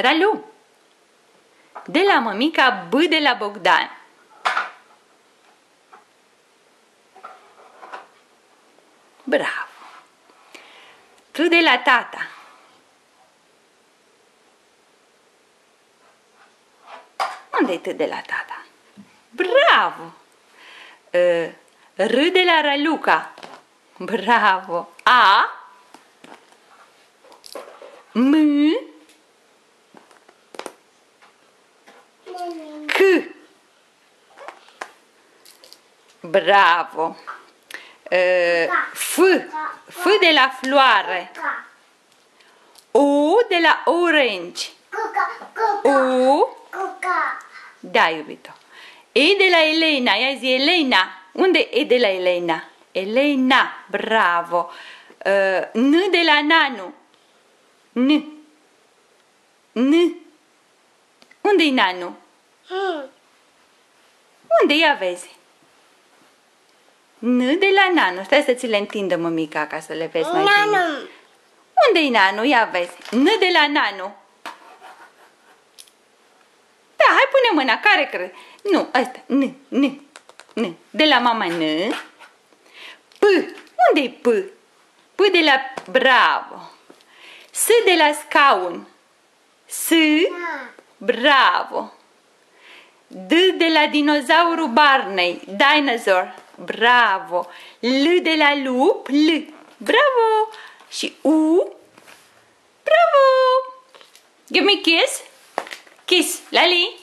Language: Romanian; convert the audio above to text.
Ralu. De la mămica, B de la Bogdan. Bravo. T de la tata. Unde-i T de la tata? Bravo. R de la Raluca. Bravo. A. M. C. Bravo. F. F de la floare. O de la orange. O. Da, iubito. E de la Elena. Ia zi, Elena. Unde e de la Elena? Elena. Bravo. N de la Nanu. N. N. Unde-i Nanu? Unde ia vezi? N de la Nanu. Stai să ți le întindă mămica ca să le vezi mai bine. Unde-i Nanu? Ia vezi. N de la Nanu. Da, hai pune mâna. Care crezi? Nu, ăsta. N. De la mama N. P. Unde-i P? P de la bravo. S de la scaun. S. Bravo. D de la dinozaurul Barney. Dinosaur. Bravo. L de la lup. L. Bravo. Și U. Bravo. Give me kiss. Kiss. Lali.